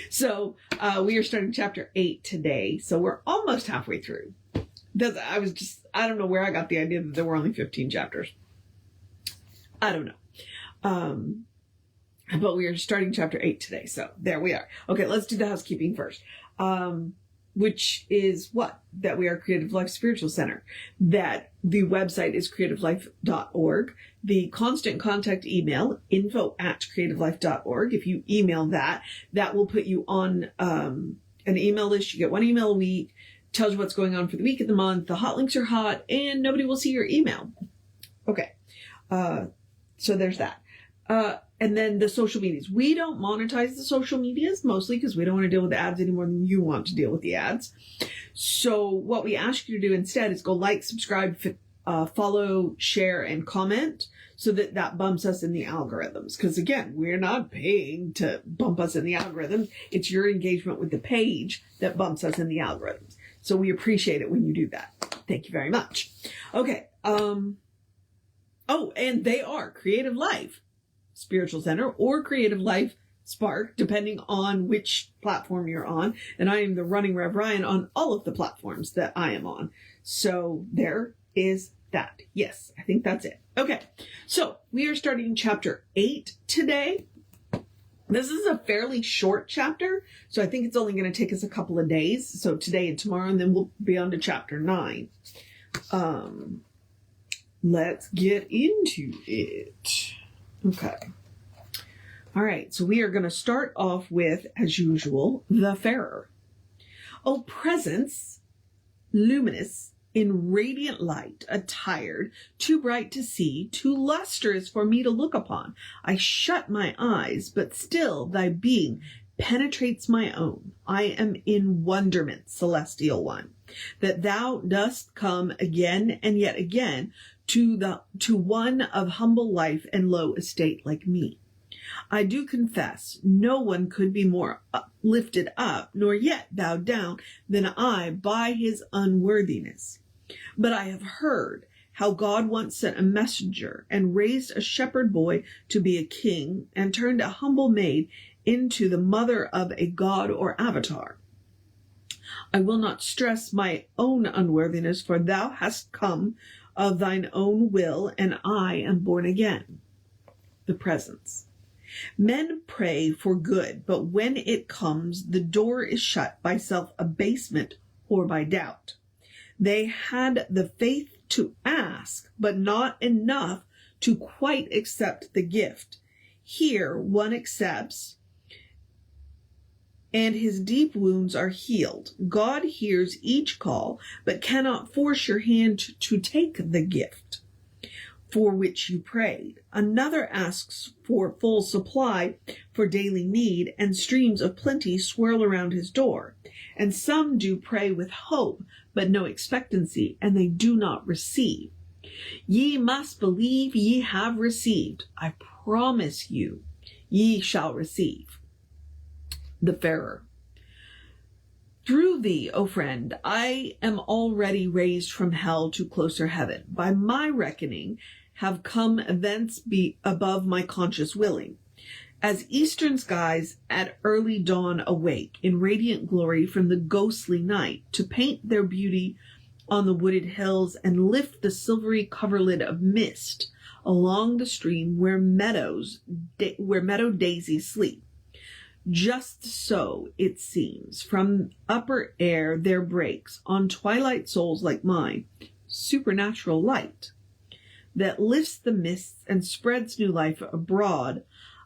So we are starting chapter 8 today. So we're almost halfway through. I don't know where I got the idea that there were only 15 chapters. I don't know. But we are starting chapter 8 today. So there we are. Okay, let's do the housekeeping first. Which is what? That we are Creative Life Spiritual Center. That the website is creativelife.org. The constant contact email, info@creativelife.org. If you email that will put you on an email list. You get one email a week, tells you what's going on for the week of the month. The hot links are hot, and nobody will see your email. Okay. So there's that. And then the social medias. We don't monetize the social medias, mostly because we don't want to deal with the ads any more than you want to deal with the ads. So what we ask you to do instead is go like, subscribe, follow, share, and comment so that bumps us in the algorithms. Because again, we're not paying to bump us in the algorithms. It's your engagement with the page that bumps us in the algorithms. So we appreciate it when you do that. Thank you very much. Okay. Oh, and they are Creative Life Spiritual Center or Creative Life Spark, depending on which platform you're on. And I am the running Rev Ryan on all of the platforms that I am on. So there is that. Yes, I think that's it. Okay, so we are starting chapter 8 today. This is a fairly short chapter, so I think it's only going to take us a couple of days. So today and tomorrow, and then we'll be on to chapter 9. Let's get into it. Okay. All right. So we are going to start off with, as usual, the Wayfarer. O presence, luminous, in radiant light, attired, too bright to see, too lustrous for me to look upon. I shut my eyes, but still thy being penetrates my own. I am in wonderment, celestial one, that thou dost come again and yet again to one of humble life and low estate like me. I do confess no one could be more lifted up, nor yet bowed down than I by his unworthiness. But I have heard how God once sent a messenger and raised a shepherd boy to be a king and turned a humble maid into the mother of a god or avatar. I will not stress my own unworthiness, for thou hast come of thine own will, and I am born again. The presence. Men pray for good, but when it comes, the door is shut by self-abasement or by doubt. They had the faith to ask, but not enough to quite accept the gift. Here one accepts, and his deep wounds are healed. God hears each call, but cannot force your hand to take the gift for which you prayed. Another asks for full supply for daily need, and streams of plenty swirl around his door. And some do pray with hope, but no expectancy, and they do not receive. Ye must believe ye have received. I promise you, ye shall receive. The Wayfarer. Through thee, O friend, I am already raised from hell to closer heaven. By my reckoning, have come thence be above my conscious willing. As eastern skies at early dawn awake in radiant glory from the ghostly night, to paint their beauty on the wooded hills and lift the silvery coverlid of mist along the stream where meadow daisies sleep. Just so, it seems, from upper air there breaks on twilight souls like mine supernatural light that lifts the mists and spreads new life abroad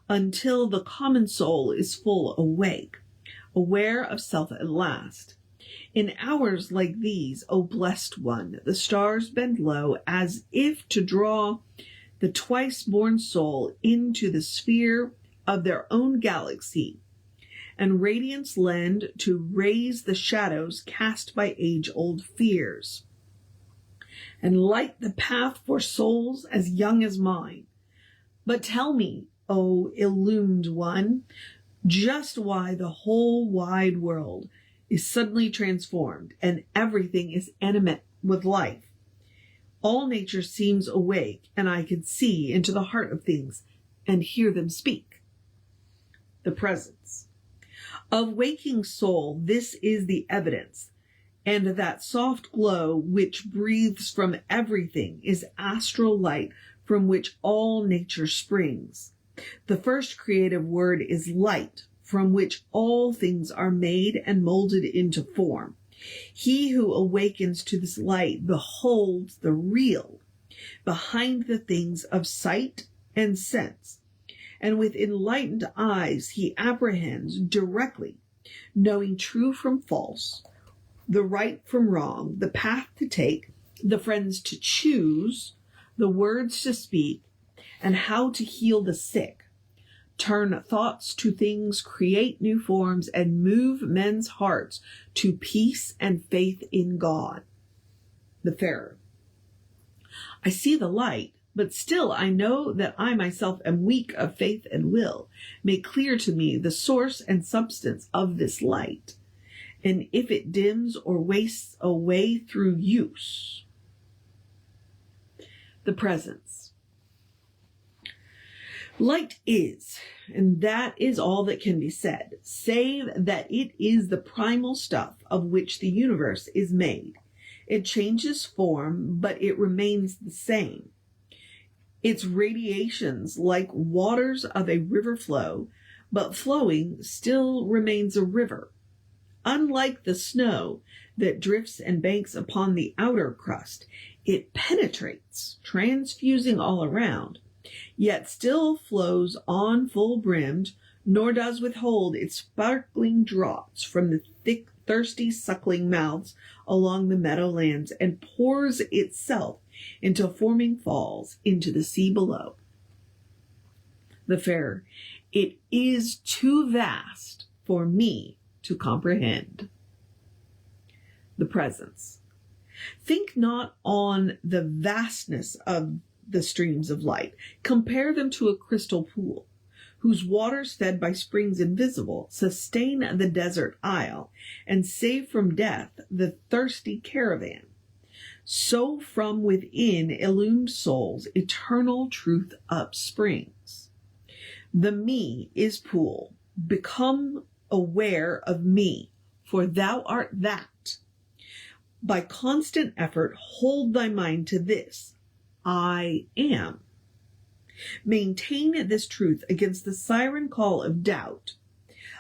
until the common soul is full awake, aware of self at last. In hours like these, O blessed one, the stars bend low as if to draw the twice-born soul into the sphere of their own galaxy, and radiance lend to raise the shadows cast by age-old fears, and light the path for souls as young as mine. But tell me, O illumined one, just why the whole wide world is suddenly transformed, and everything is animate with life. All nature seems awake, and I can see into the heart of things and hear them speak. The presence. Of waking soul, this is the evidence, and that soft glow which breathes from everything is astral light from which all nature springs. The first creative word is light, from which all things are made and molded into form. He who awakens to this light beholds the real behind the things of sight and sense, and with enlightened eyes he apprehends directly, knowing true from false, the right from wrong, the path to take, the friends to choose, the words to speak, and how to heal the sick, turn thoughts to things, create new forms, and move men's hearts to peace and faith in God. The Farer. I see the light, but still I know that I myself am weak of faith and will. Make clear to me the source and substance of this light, and if it dims or wastes away through use. The Presence. Light is, and that is all that can be said, save that it is the primal stuff of which the universe is made. It changes form, but it remains the same. Its radiations, like waters of a river, flow, but flowing still remains a river. Unlike the snow that drifts and banks upon the outer crust, it penetrates, transfusing all around, yet still flows on full brimmed, nor does withhold its sparkling draughts from the thick, thirsty, suckling mouths along the meadowlands, and pours itself into forming falls into the sea below. The Farer. It is too vast for me to comprehend. The Presence. Think not on the vastness of the streams of light. Compare them to a crystal pool, whose waters, fed by springs invisible, sustain the desert isle, and save from death the thirsty caravan. So from within illumined souls eternal truth upsprings. The me is pool. Become aware of me, for thou art that. By constant effort hold thy mind to this, I am. Maintain this truth against the siren call of doubt,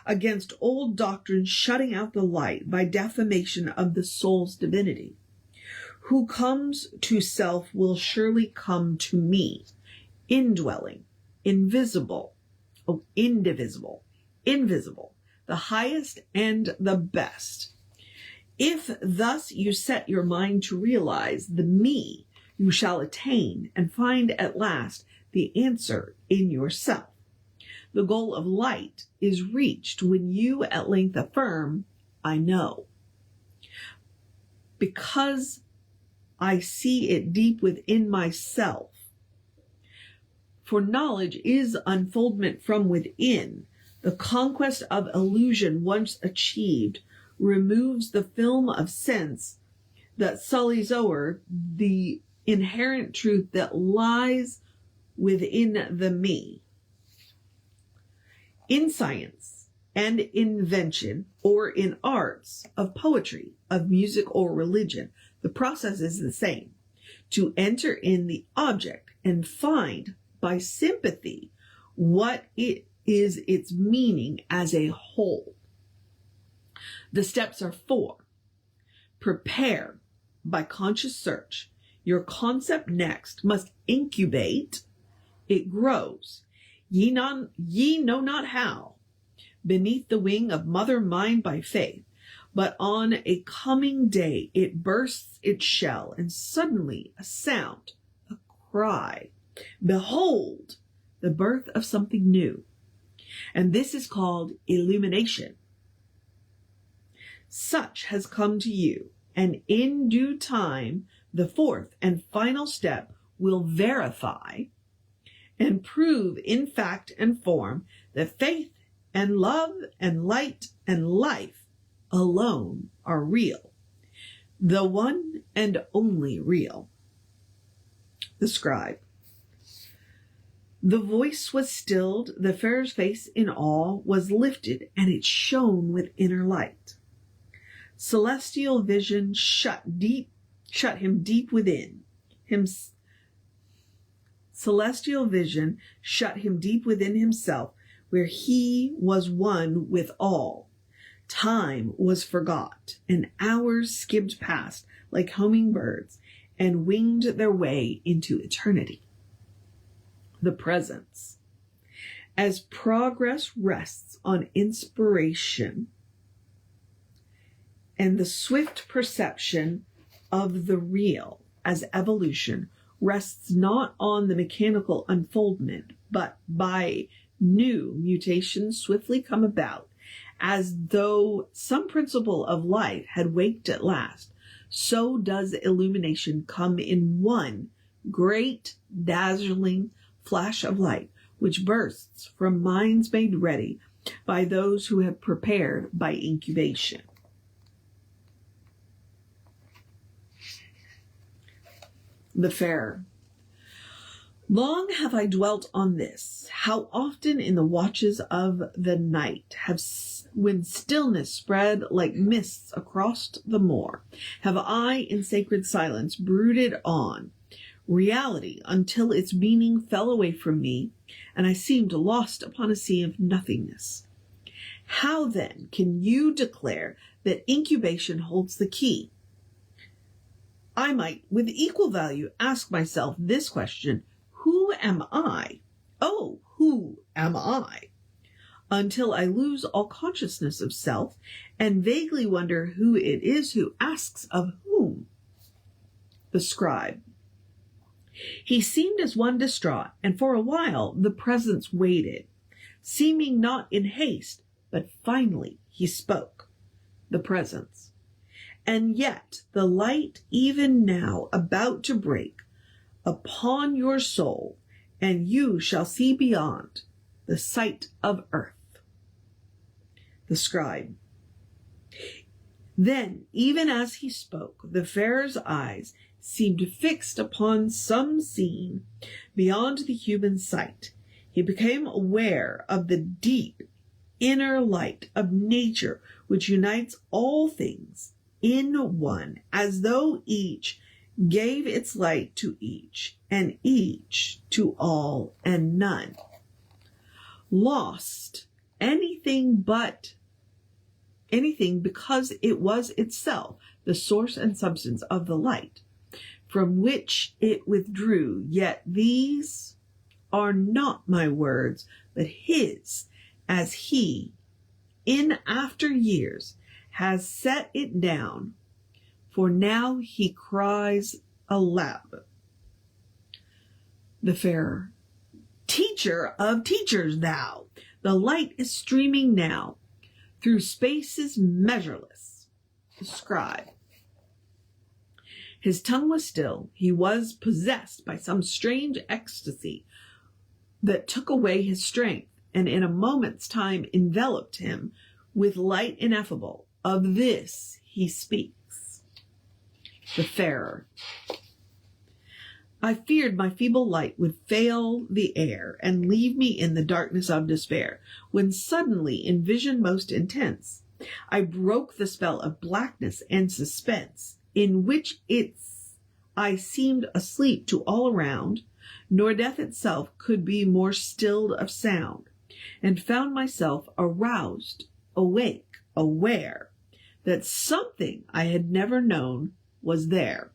against old doctrine shutting out the light by defamation of the soul's divinity. Who comes to self will surely come to me, indwelling, invisible, indivisible, invisible, the highest and the best. If thus you set your mind to realize the me, you shall attain and find at last the answer in yourself. The goal of light is reached when you at length affirm, I know. Because I see it deep within myself. For knowledge is unfoldment from within. The conquest of illusion once achieved removes the film of sense that sullies o'er the inherent truth that lies within the me. In science and invention, or in arts of poetry, of music or religion, the process is the same. To enter in the object and find by sympathy what it is its meaning as a whole. The steps are 4. Prepare by conscious search. Your concept next must incubate. It grows. Ye know not how. Beneath the wing of mother mind by faith. But on a coming day it bursts its shell, and suddenly a sound, a cry. Behold, the birth of something new. And this is called illumination. Such has come to you, and in due time the 4th and final step will verify and prove in fact and form that faith and love and light and life alone are real, the one and only real. The Scribe. The voice was stilled, the Pharaoh's face in awe was lifted, and it shone with inner light. Celestial vision shut him deep within Celestial vision shut him deep within himself, where he was one with all. Time was forgot, and hours skimmed past like homing birds and winged their way into eternity. The presence. As progress rests on inspiration and the swift perception of the real as evolution rests not on the mechanical unfoldment, but by new mutations swiftly come about, as though some principle of life had waked at last, so does illumination come in one great, dazzling flash of light, which bursts from minds made ready by those who have prepared by incubation. The Fair. Long have I dwelt on this, how often in the watches of the night when stillness spread like mists across the moor, have I in sacred silence brooded on reality until its meaning fell away from me, and I seemed lost upon a sea of nothingness. How then can you declare that incubation holds the key? I might with equal value ask myself this question: who am I? Oh, who am I? Until I lose all consciousness of self and vaguely wonder who it is who asks of whom. The Scribe. He seemed as one distraught, and for a while the presence waited, seeming not in haste, but finally he spoke. The presence. And yet the light even now about to break upon your soul, and you shall see beyond the sight of earth. The Scribe. Then, even as he spoke, the Pharaoh's eyes seemed fixed upon some scene beyond the human sight. He became aware of the deep inner light of nature which unites all things in one, as though each gave its light to each, and each to all, and none lost anything because it was itself the source and substance of the light, from which it withdrew. Yet these are not my words, but his, as he, in after years, has set it down, for now he cries aloud. The Pharaoh. Teacher of teachers thou, the light is streaming now through spaces measureless. The Scribe. His tongue was still. He was possessed by some strange ecstasy that took away his strength, and in a moment's time enveloped him with light ineffable. Of this he speaks. The Pharaoh. I feared my feeble light would fail the air and leave me in the darkness of despair, when suddenly, in vision most intense, I broke the spell of blackness and suspense, in which I seemed asleep to all around, nor death itself could be more stilled of sound, and found myself aroused, awake, aware that something I had never known was there.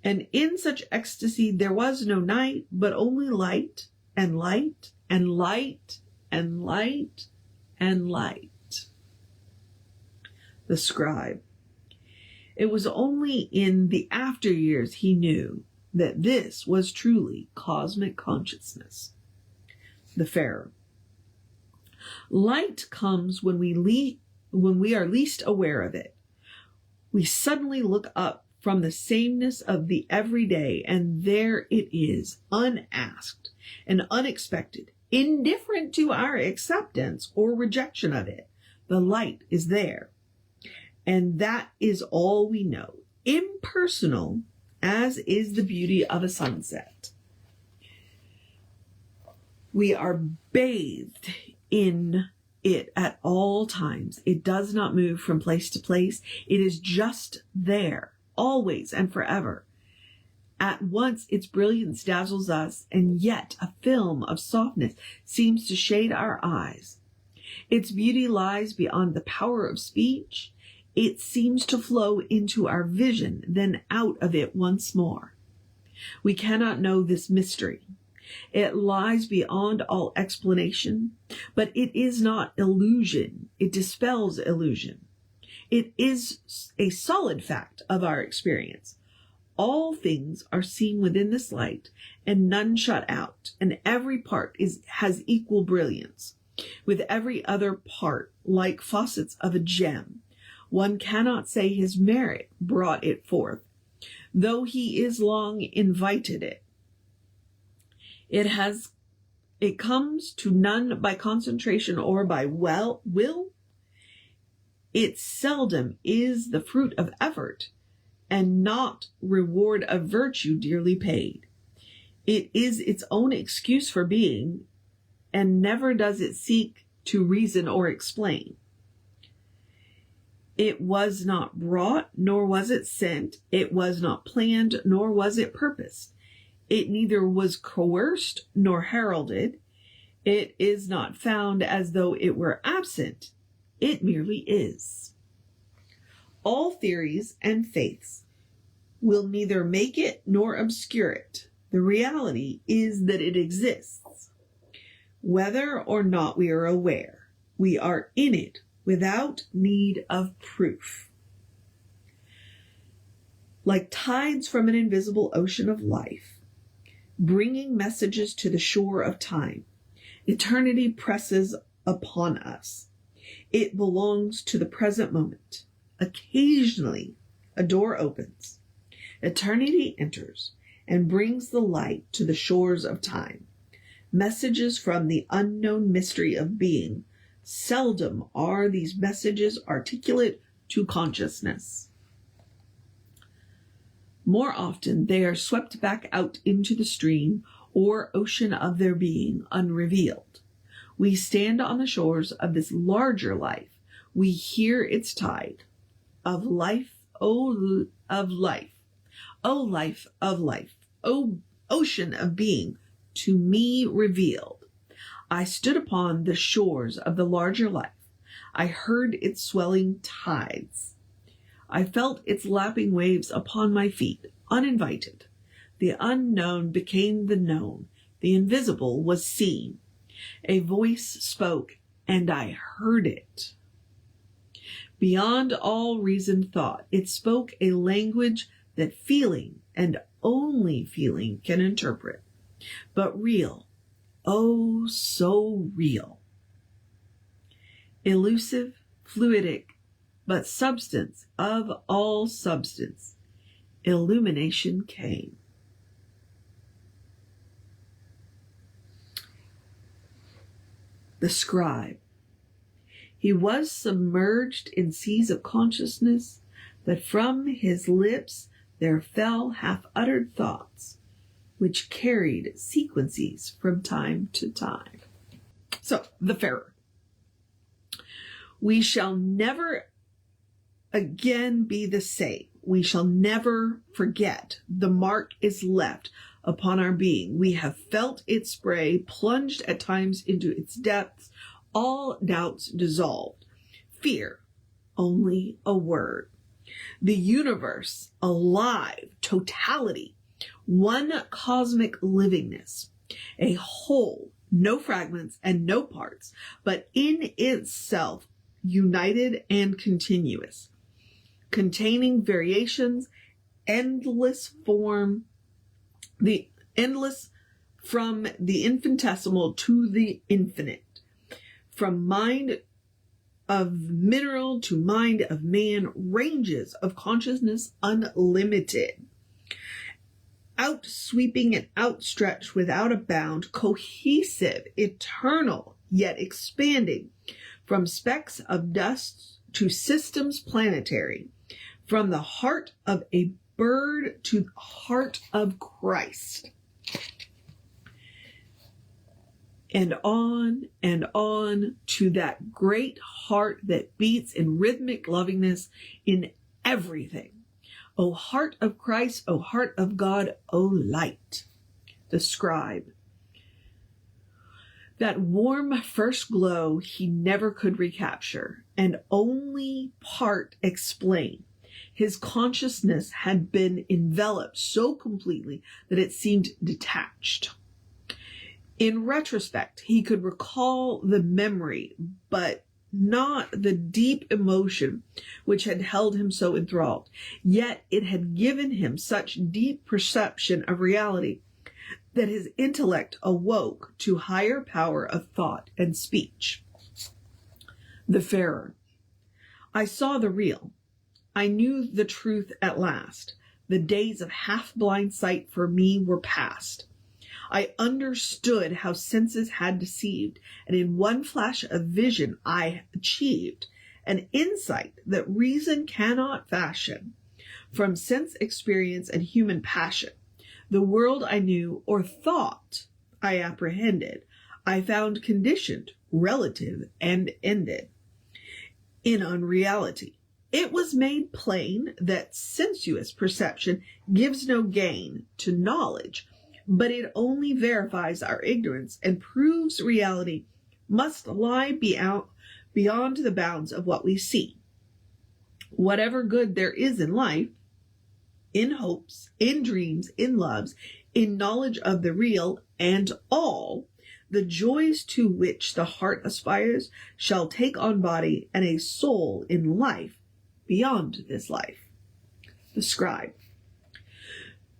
And in such ecstasy there was no night, but only light, and light, and light, and light, and light. The Scribe. It was only in the after years he knew that this was truly cosmic consciousness. The Pharaoh. Light comes when we are least aware of it. We suddenly look up from the sameness of the everyday, and there it is, unasked and unexpected, indifferent to our acceptance or rejection of it. The light is there, and that is all we know, impersonal as is the beauty of a sunset. We are bathed in it at all times. It does not move from place to place. It is just there, always and forever. At once its brilliance dazzles us, and yet a film of softness seems to shade our eyes. Its beauty lies beyond the power of speech. It seems to flow into our vision, then out of it once more. We cannot know this mystery. It lies beyond all explanation, but it is not illusion. It dispels illusion. It is a solid fact of our experience. All things are seen within this light, and none shut out, and every part has equal brilliance, with every other part like faucets of a gem. One cannot say his merit brought it forth, though he is long invited it. It comes to none by concentration or by will. It seldom is the fruit of effort, and not reward of virtue dearly paid. It is its own excuse for being, and never does it seek to reason or explain. It was not brought, nor was it sent. It was not planned, nor was it purposed. It neither was coerced nor heralded. It is not found as though it were absent. It merely is. All theories and faiths will neither make it nor obscure it. The reality is that it exists. Whether or not we are aware, we are in it without need of proof. Like tides from an invisible ocean of life, bringing messages to the shore of time, eternity presses upon us. It belongs to the present moment. Occasionally, a door opens. Eternity enters and brings the light to the shores of time. Messages from the unknown mystery of being. Seldom are these messages articulate to consciousness. More often, they are swept back out into the stream or ocean of their being, unrevealed. We stand on the shores of this larger life. We hear its tide of life, oh, of life, oh, life of life, oh, ocean of being, to me revealed. I stood upon the shores of the larger life. I heard its swelling tides. I felt its lapping waves upon my feet, uninvited. The unknown became the known. The invisible was seen. A voice spoke, and I heard it. Beyond all reasoned thought, it spoke a language that feeling, and only feeling, can interpret. But real, oh, so real. Elusive, fluidic, but substance of all substance. Illumination came. The scribe. He was submerged in seas of consciousness, but from his lips there fell half-uttered thoughts, which carried sequences from time to time. So, the Farer. We shall never again be the same. We shall never forget. The mark is left upon our being. We have felt its spray, plunged at times into its depths, all doubts dissolved. Fear, only a word. The universe, alive, totality, one cosmic livingness, a whole, no fragments and no parts, but in itself united and continuous, containing variations, endless form, the endless from the infinitesimal to the infinite, from mind of mineral to mind of man, ranges of consciousness unlimited, outsweeping and outstretched without a bound, cohesive, eternal, yet expanding, from specks of dust to systems planetary, from the heart of a bird to the heart of Christ. and on to that great heart that beats in rhythmic lovingness in everything. O heart of Christ, O heart of God, O light. The scribe. That warm first glow he never could recapture, and only part explain. His consciousness had been enveloped so completely that it seemed detached. In retrospect, he could recall the memory, but not the deep emotion which had held him so enthralled. Yet it had given him such deep perception of reality that his intellect awoke to higher power of thought and speech. The Farer. I saw the real. I knew the truth at last. The days of half-blind sight for me were past. I understood how senses had deceived, and in one flash of vision I achieved an insight that reason cannot fashion. From sense experience and human passion, the world I knew or thought I apprehended, I found conditioned, relative, and ended in unreality. It was made plain that sensuous perception gives no gain to knowledge, but it only verifies our ignorance and proves reality must lie beyond the bounds of what we see. Whatever good there is in life, in hopes, in dreams, in loves, in knowledge of the real, and all the joys to which the heart aspires shall take on body and a soul in life beyond this life. The scribe.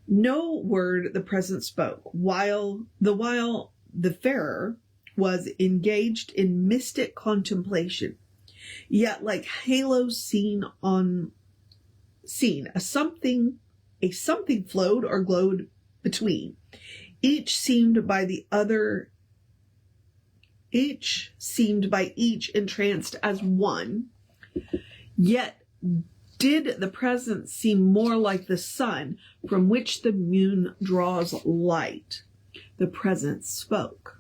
No word the present spoke, while the Farer was engaged in mystic contemplation. Yet like halos seen, a something flowed or glowed between. Each seemed by each entranced as one, yet did the present seem more like the sun from which the moon draws light. The presence spoke.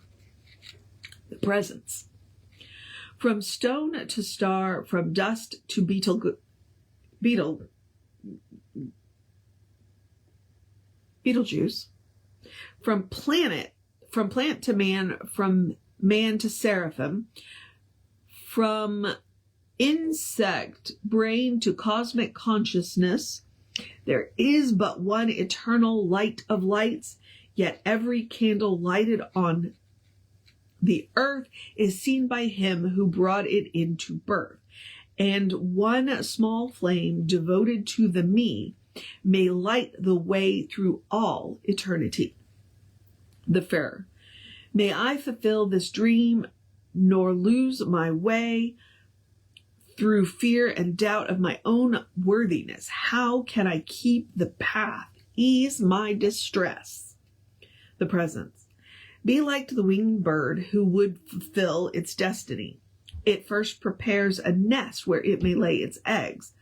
The presence. From stone to star, from dust to Beetlejuice, from plant to man, from man to seraphim, from insect brain to cosmic consciousness, there is but one eternal light of lights, yet every candle lighted on the earth is seen by him who brought it into birth, and one small flame devoted to the me may light the way through all eternity. The Farer. May I fulfill this dream, nor lose my way through fear and doubt of my own worthiness. How can I keep the path, ease my distress? The Presence. Be like the winged bird who would fulfill its destiny. It first prepares a nest where it may lay its eggs,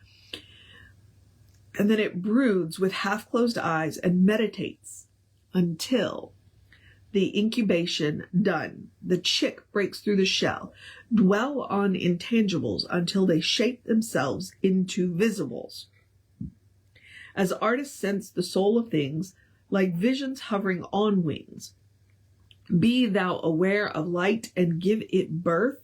and then it broods with half-closed eyes and meditates until the incubation done. The chick breaks through the shell, dwell on intangibles until they shape themselves into visibles. As artists sense the soul of things, like visions hovering on wings, be thou aware of light and give it birth.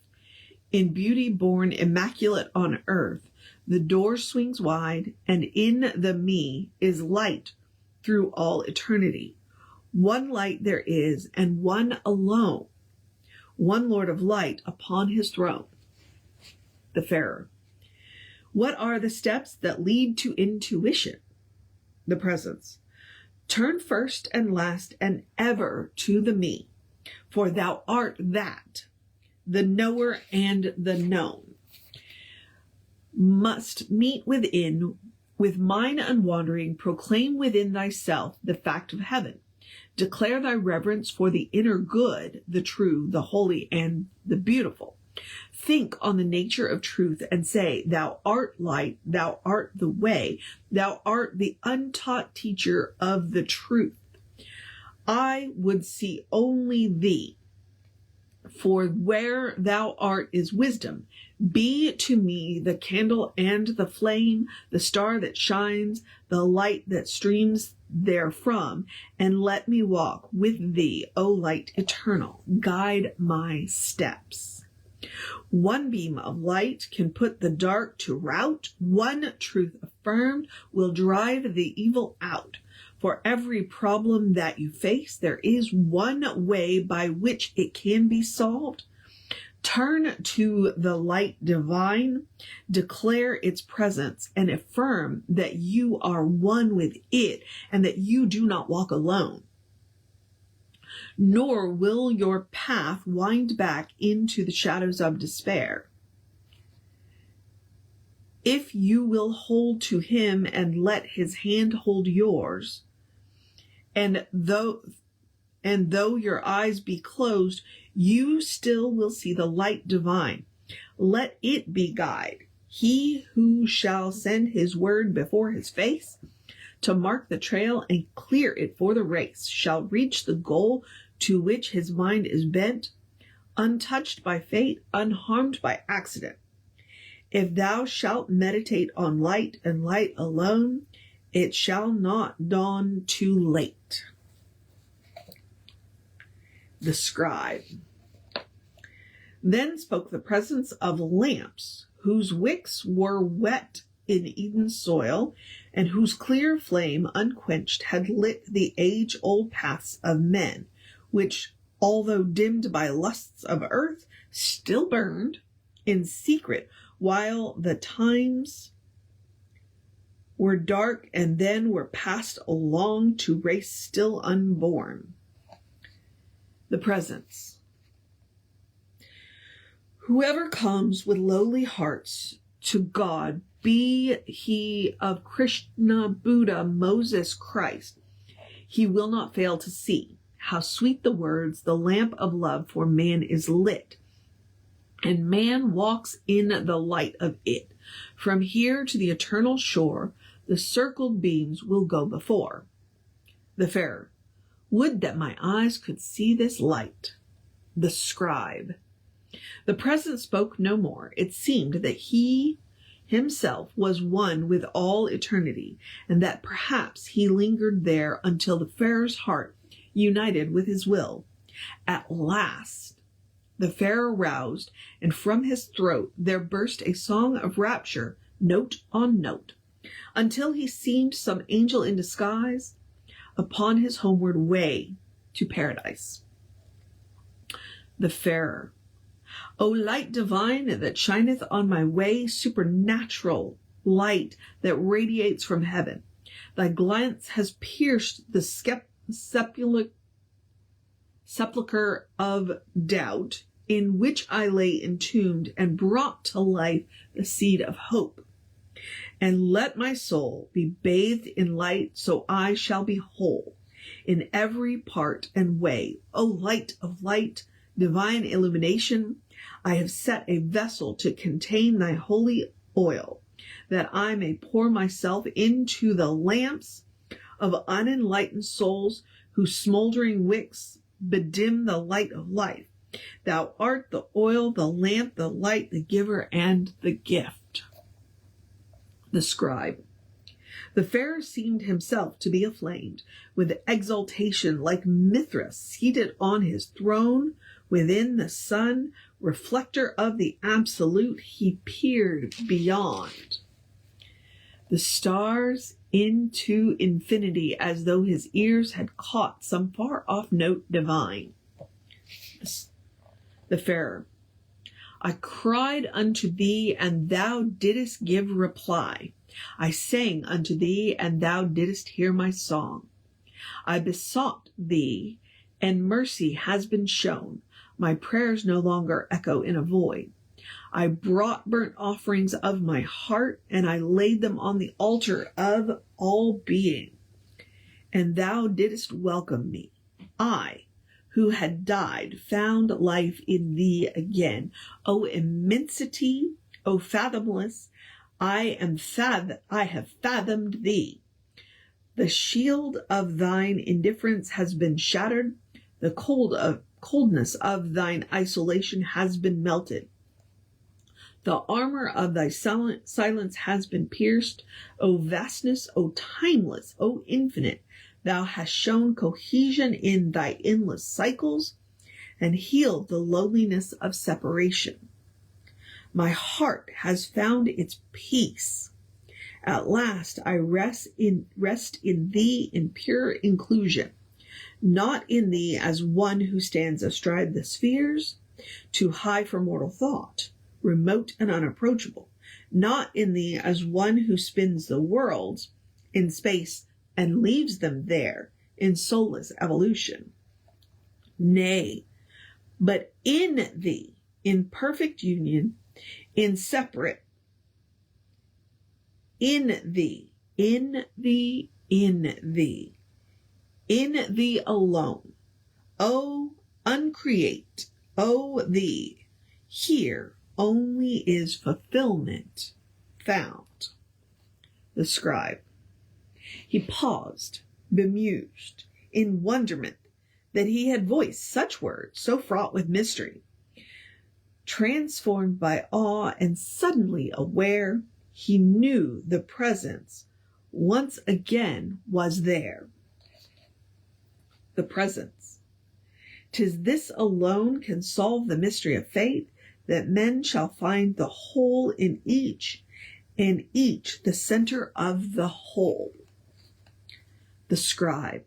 In beauty born immaculate on earth, the door swings wide, and in the me is light through all eternity. One light there is, and one alone, one Lord of light upon his throne. The Farer. What are the steps that lead to intuition? The Presence. Turn first and last and ever to the me, for thou art that, the knower and the known. Must meet within, with mind unwandering, proclaim within thyself the fact of heaven. Declare thy reverence for the inner good, the true, the holy, and the beautiful. Think on the nature of truth and say, thou art light, thou art the way, thou art the untaught teacher of the truth. I would see only thee. For where thou art is wisdom. Be to me the candle and the flame, the star that shines, the light that streams therefrom, and let me walk with thee, O light eternal. Guide my steps. One beam of light can put the dark to rout. One truth affirmed will drive the evil out. For every problem that you face, there is one way by which it can be solved. Turn to the light divine, declare its presence, and affirm that you are one with it and that you do not walk alone. Nor will your path wind back into the shadows of despair. If you will hold to him and let his hand hold yours, and though your eyes be closed, you still will see the light divine. Let it be guide. He who shall send his word before his face to mark the trail and clear it for the race shall reach the goal to which his mind is bent, untouched by fate, unharmed by accident. If thou shalt meditate on light and light alone, it shall not dawn too late. The scribe. Then spoke the presence of lamps, whose wicks were wet in Eden's soil, and whose clear flame unquenched had lit the age-old paths of men, which, although dimmed by lusts of earth, still burned in secret while the times were dark and then were passed along to race still unborn. The presence. Whoever comes with lowly hearts to God, be he of Krishna, Buddha, Moses, Christ, he will not fail to see how sweet the words, the lamp of love for man is lit, and man walks in the light of it. From here to the eternal shore, the circled beams will go before. The Farer. Would that my eyes could see this light. The scribe. The presence spoke no more. It seemed that he himself was one with all eternity, and that perhaps he lingered there until the Farer's heart united with his will. At last the Farer roused, and from his throat there burst a song of rapture, note on note, until he seemed some angel in disguise upon his homeward way to paradise. The Farer. O light divine that shineth on my way, supernatural light that radiates from heaven, thy glance has pierced the sepulchre of doubt in which I lay entombed, and brought to life the seed of hope. And let my soul be bathed in light, so I shall be whole in every part and way. O light of light, divine illumination, I have set a vessel to contain thy holy oil, that I may pour myself into the lamps of unenlightened souls, whose smoldering wicks bedim the light of life. Thou art the oil, the lamp, the light, the giver, and the gift. The scribe. The Farer seemed himself to be aflamed with exultation, like Mithras seated on his throne within the sun, reflector of the absolute. He peered beyond the stars into infinity, as though his ears had caught some far-off note divine. The Farer. I cried unto thee, and thou didst give reply. I sang unto thee, and thou didst hear my song. I besought thee, and mercy has been shown. My prayers no longer echo in a void. I brought burnt offerings of my heart, and I laid them on the altar of all being. And thou didst welcome me. I, who had died, found life in thee again. O immensity, O fathomless, I have fathomed thee. The shield of thine indifference has been shattered. The cold of coldness of thine isolation has been melted. The armor of thy silence has been pierced. O vastness, O timeless, O infinite, thou hast shown cohesion in thy endless cycles and healed the loneliness of separation. My heart has found its peace. At last I rest in thee in pure inclusion, not in thee as one who stands astride the spheres, too high for mortal thought, remote and unapproachable, not in thee as one who spins the worlds in space and leaves them there in soulless evolution. Nay, but in thee, in perfect union, in separate, in thee alone, O uncreate, O thee, here only is fulfillment found. The scribe. He paused, bemused, in wonderment that he had voiced such words so fraught with mystery. Transformed by awe and suddenly aware, he knew the presence once again was there. The presence. 'Tis this alone can solve the mystery of fate, that men shall find the whole in each, and each the center of the whole. The scribe.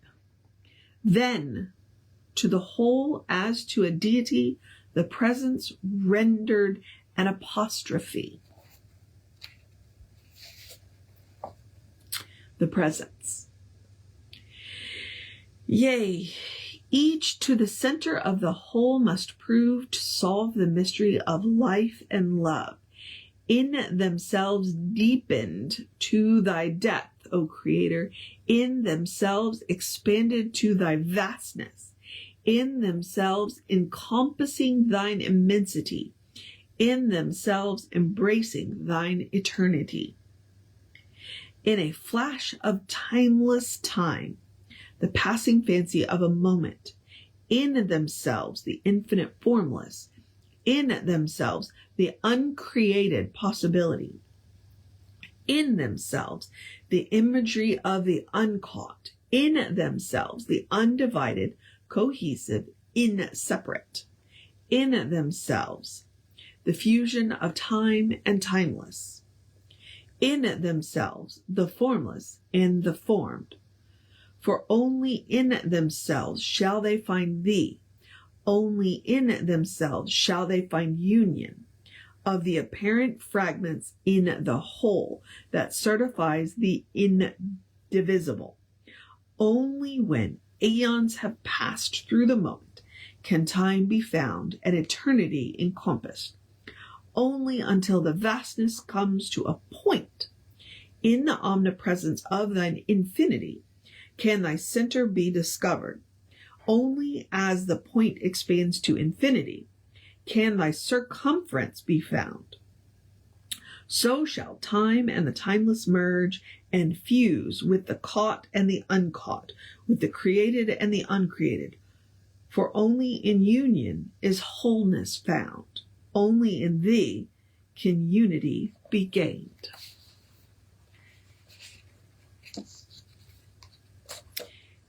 Then, to the whole as to a deity, the presence rendered an apostrophe. The presence. Yea, each to the center of the whole must prove to solve the mystery of life and love, in themselves deepened to thy depth, O Creator, in themselves expanded to thy vastness, in themselves encompassing thine immensity, in themselves embracing thine eternity. In a flash of timeless time, the passing fancy of a moment, in themselves the infinite formless, in themselves the uncreated possibility, in themselves the imagery of the uncaught, in themselves the undivided, cohesive, inseparate, in themselves the fusion of time and timeless, in themselves the formless and the formed. For only in themselves shall they find thee, only in themselves shall they find union of the apparent fragments in the whole that certifies the indivisible. Only when aeons have passed through the moment can time be found and eternity encompassed. Only until the vastness comes to a point in the omnipresence of thine infinity can thy center be discovered. Only as the point expands to infinity can thy circumference be found. So shall time and the timeless merge and fuse with the caught and the uncaught, with the created and the uncreated. For only in union is wholeness found. Only in thee can unity be gained.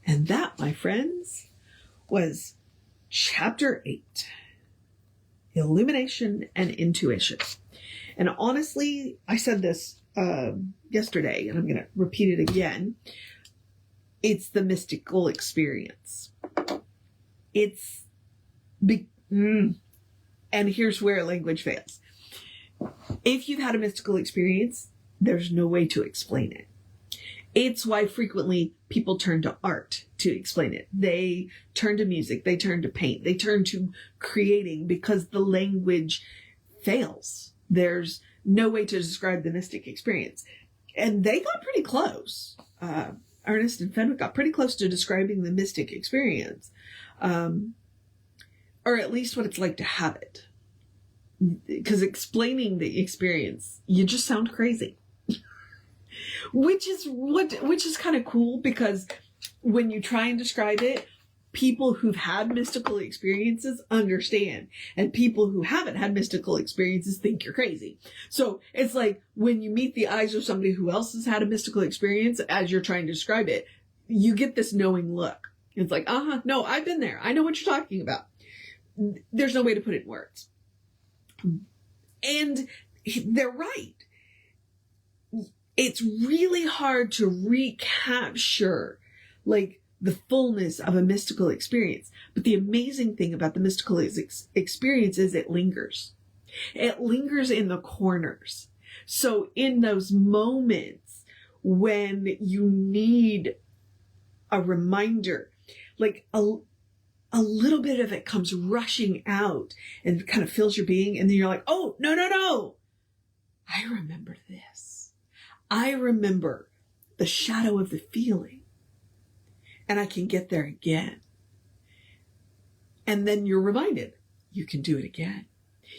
And that, my friends, was chapter 8, Illumination and Intuition. And honestly, I said this yesterday, and I'm going to repeat it again. It's the mystical experience. And here's where language fails. If you've had a mystical experience, there's no way to explain it. It's why frequently people turn to art to explain it. They turn to music, they turn to paint, they turn to creating because the language fails. There's no way to describe the mystic experience. And they got pretty close. Ernest and Fenwick got pretty close to describing the mystic experience. Or at least what it's like to have it. Because explaining the experience, you just sound crazy. Which is kind of cool, because when you try and describe it, people who've had mystical experiences understand, and people who haven't had mystical experiences think you're crazy. So it's like when you meet the eyes of somebody who else has had a mystical experience, as you're trying to describe it, you get this knowing look. It's like, no, I've been there. I know what you're talking about. There's no way to put it in words. And they're right. It's really hard to recapture like the fullness of a mystical experience. But the amazing thing about the mystical experience is it lingers. It lingers in the corners. So in those moments when you need a reminder, like a little bit of it comes rushing out and kind of fills your being. And then you're like, oh, no. I remember this. I remember the shadow of the feeling. And I can get there again. And then you're reminded you can do it again.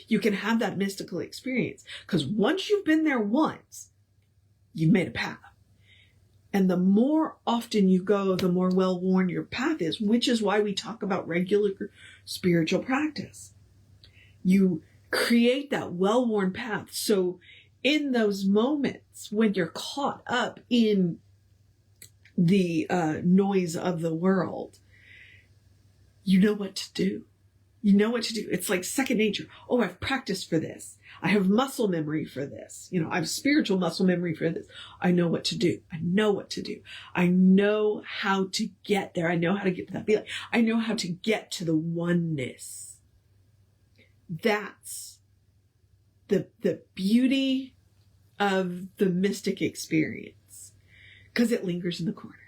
You can have that mystical experience. Because once you've been there once, you've made a path. And the more often you go, the more well-worn your path is, which is why we talk about regular spiritual practice. You create that well-worn path. So in those moments when you're caught up in the noise of the world, you know what to do. You know what to do. It's like second nature. Oh, I've practiced for this. I have muscle memory for this. I have spiritual muscle memory for this. I know what to do. I know what to do. I know how to get there. I know how to get to that feeling. I know how to get to the oneness. That's the beauty of the mystic experience. Because it lingers in the corners.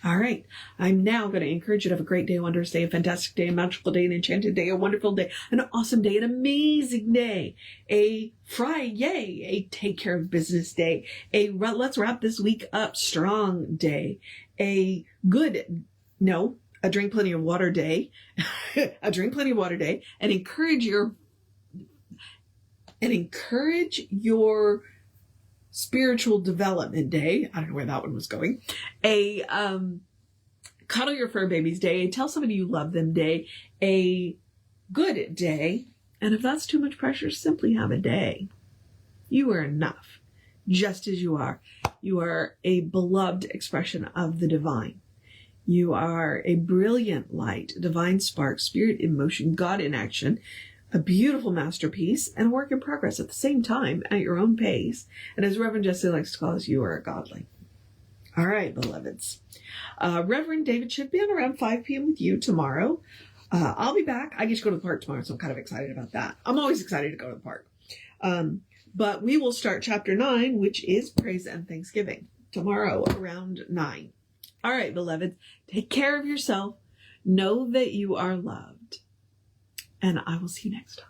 All right. I'm now going to encourage you to have a great day, a wondrous day, a fantastic day, a magical day, an enchanted day, a wonderful day, an awesome day, an amazing day, a Friday, a take care of business day, a let's wrap this week up strong day, a drink plenty of water day, a drink plenty of water day, and encourage your spiritual development day. I don't know where that one was going. A cuddle your fur babies day. A tell somebody you love them day. A good day. And if that's too much pressure, simply have a day. You are enough, just as you are. You are a beloved expression of the divine. You are a brilliant light, divine spark, spirit in motion, God in action, a beautiful masterpiece, and a work in progress at the same time at your own pace. And as Reverend Jesse likes to call us, you are a godling. All right, beloveds. Reverend David should be on around 5 p.m. with you tomorrow. I'll be back. I get to go to the park tomorrow, so I'm kind of excited about that. I'm always excited to go to the park. But we will start chapter 9, which is Praise and Thanksgiving, tomorrow around 9. All right, beloveds, take care of yourself. Know that you are loved. And I will see you next time.